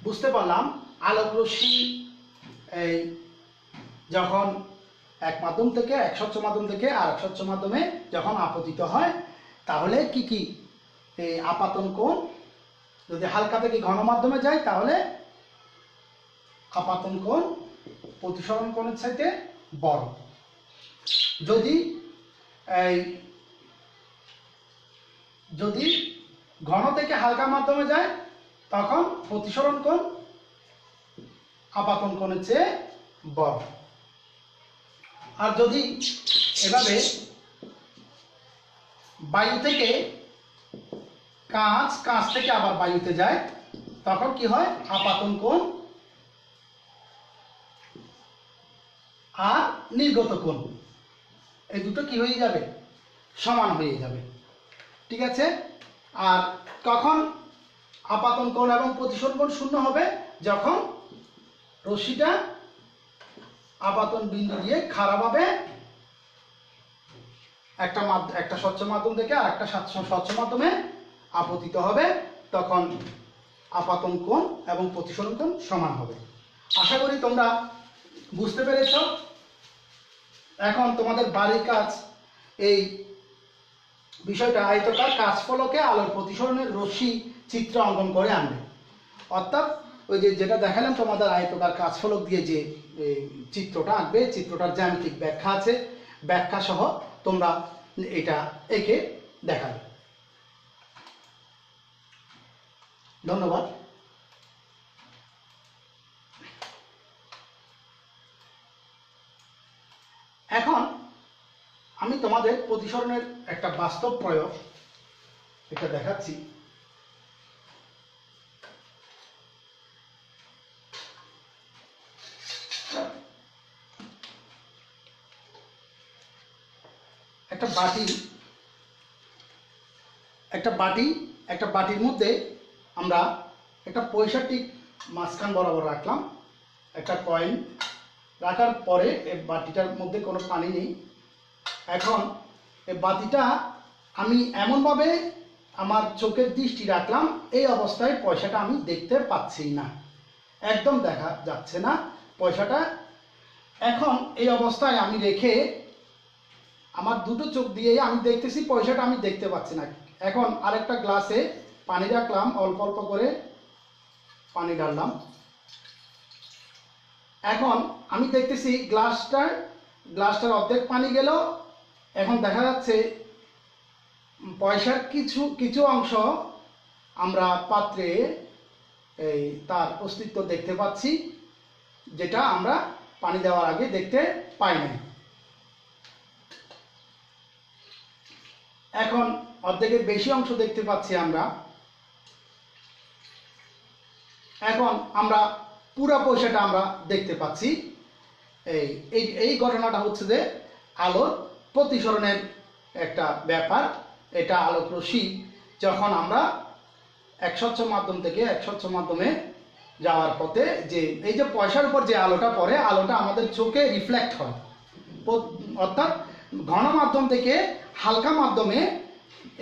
বুঝতে পারলাম আলোক রশ্মি এই যখন এক মাধ্যম থেকে, এক স্বচ্ছ মাধ্যম থেকে আর এক স্বচ্ছ মাধ্যমে যখন আপতিত হয়, তাহলে কি কি এই আপাতন কোণ, যদি হালকা থেকে ঘন মাধ্যমে যায় তাহলে আপাতন কোণ প্রতিসরণ কোণের চাইতে বড়। যদি ঘন থেকে হালকা মাধ্যমে যায় তখন প্রতিসরণ কোণ আপাতন কোণের চেয়ে বড়। আর যদি এভাবে বায়ু থেকে কাঁচ, কাঁচ থেকে আবার বায়ুতে যায়, তখন কি হয়? আপাতন কোণ আর নির্গত কোণ এই দুটো কি হয়ে যাবে? সমান হয়ে যাবে। ঠিক আছে, আর কখন আপাতন কোণ এবং প্রতিসরণ কোণ 0 হবে? যখন রশ্মিটা আপাতন বিন্দু দিয়ে খাড়াভাবে একটা স্বচ্ছ মাধ্যম থেকে আর একটা স্বচ্ছ মাধ্যমে আপতিত হবে, তখন আপাতন কোণ এবং প্রতিসরণ কোণ সমান হবে। আশা করি তোমরা বুঝতে পেরেছ। এখন তোমাদের বাড়ির কাজ এই বিষয়টা আয়তাকার কাঁচফলকে আলোর প্রতিসরণের রশ্মি চিত্র অঙ্কন করে আনবে। অর্থাৎ ওই যে যেটা দেখালাম তোমাদের আয়তকার কাঁচফলক দিয়ে যে চিত্রটা আঁকবে, চিত্রটার জ্যামিতিক ব্যাখ্যা আছে, ব্যাখ্যা সহ তোমরা এটা এঁকে দেখাবে। ধন্যবাদ। এখন আমি তোমাদের প্রতিসরণের একটা বাস্তব প্রয়োগ এটা দেখাচ্ছি। একটা বাটির মধ্যে আমরা একটা পয়সা টিক মাঝখান বরাবর রাখলাম, একটা কয়েন রাখার পরে এই বাটিটার মধ্যে কোনো পানি নেই। এখন এই বাটিটা আমি এমনভাবে আমার চোখের দৃষ্টি রাখলাম, এই অবস্থায় পয়সাটা আমি দেখতে পাচ্ছি না, একদম দেখা যাচ্ছে না পয়সাটা। এখন এই অবস্থায় আমি রেখে আমার দুটো চোখ দিয়ে আমি দেখতেছি, পয়সাটা আমি দেখতে পাচ্ছি না। এখন আরেকটা গ্লাসে পানি রাখলাম, অল্প অল্প করে পানি ঢাললাম। এখন আমি দেখতেছি গ্লাসটার অর্ধেক পানি গেল। এখন দেখা যাচ্ছে পয়সার কিছু অংশ আমরা পাত্রে এই তার অস্তিত্ব দেখতে পাচ্ছি, যেটা আমরা পানি দেওয়ার আগে দেখতে পাই না। এখন অর্ধেকের বেশি অংশ দেখতে পাচ্ছি আমরা। এখন আমরা পুরো পয়সাটা আমরা দেখতে পাচ্ছি। এই ঘটনাটা হচ্ছে যে আলোর প্রতিসরণের একটা ব্যাপার। এটা আলোক রশ্মি যখন আমরা এক স্বচ্ছ মাধ্যম থেকে এক স্বচ্ছ মাধ্যমে যাওয়ার পথে যে এই যে পয়সার উপর যে আলোটা পড়ে, আলোটা আমাদের চোখে রিফ্লেক্ট হয়, অর্থাৎ ঘন মাধ্যম থেকে হালকা মাধ্যমে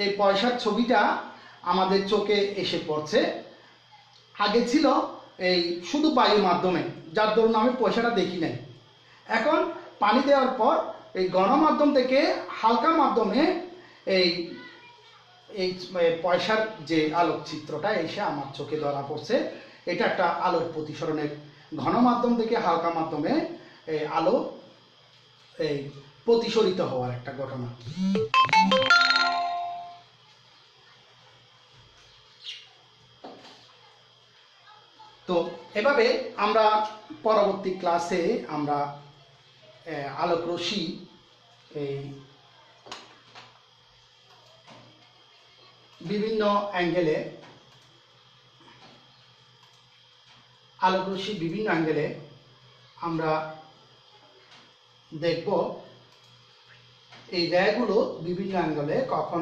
এই পয়সার ছবিটা আমাদের চোখে এসে পড়ছে। আগে ছিল এই শুধু বায়ুর মাধ্যমে, যার দরুন আমি পয়সাটা দেখি নাই। এখন পানি দেওয়ার পর এই গণমাধ্যম থেকে হালকা মাধ্যমে এই এই পয়সার যে আলোকচিত্রটা এসে আমার চোখে ধরা পড়ছে। এটা একটা আলোর প্রতিসরণের ঘন মাধ্যম থেকে হালকা মাধ্যমে এই আলো এই প্রতিসরিত হওয়ার একটা ঘটনা। তো এভাবে আমরা পরবর্তী ক্লাসে আমরা আলোক রশ্মি এই বিভিন্ন অ্যাঙ্গেলে আমরা দেখব এই রেগুলো বিভিন্ন অ্যাঙ্গেলে কখন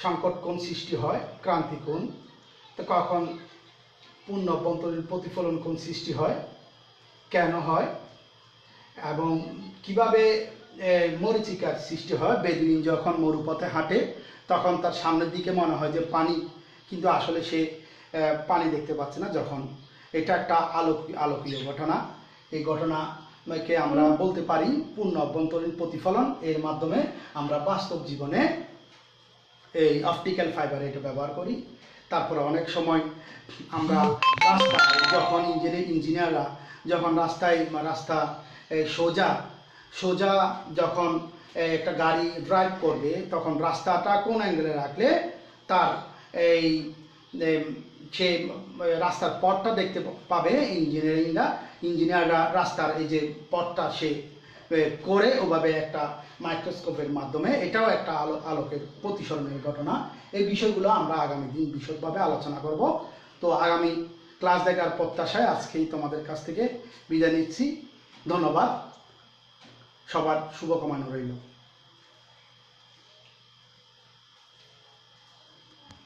সংকট কোণ সৃষ্টি হয়, ক্রান্তি কোণ, তো কখন পূর্ণ অভ্যন্তরীণ প্রতিফলন কোণ সৃষ্টি হয়, কেন হয়, এবং কিভাবে মরীচিকার সৃষ্টি হয়। বেদুইন যখন মরুপথে হাঁটে তখন তার সামনের দিকে মনে হয় যে পানি, কিন্তু আসলে সে পানি দেখতে পাচ্ছে না। যখন এটা একটা আলোকীয় ঘটনা, এই ঘটনাকে আমরা বলতে পারি পূর্ণ অভ্যন্তরীণ প্রতিফলন। এর মাধ্যমে আমরা বাস্তব জীবনে এই অপটিক্যাল ফাইবার এটা ব্যবহার করি। তারপরে অনেক সময় আমরা রাস্তায় যখন ইঞ্জিনিয়াররা যখন রাস্তা সোজা যখন একটা গাড়ি ড্রাইভ করবে, তখন রাস্তাটা কোন অ্যাঙ্গেলে রাখলে তার এই সে রাস্তার পথটা দেখতে পাবে। ইঞ্জিনিয়াররা রাস্তার এই যে পথটা সে করে ওভাবে একটা মাইক্রোস্কোপের মাধ্যমে, এটাও একটা আলোকের প্রতিসরণের ঘটনা। এই বিষয়গুলো আমরা আগামী দিন বিশদভাবে আলোচনা করব। তো আগামী ক্লাস দেখার প্রত্যাশায় আজকেই তোমাদের কাছ থেকে বিদায় নিচ্ছি। ধন্যবাদ, সবার শুভকামনা রইল।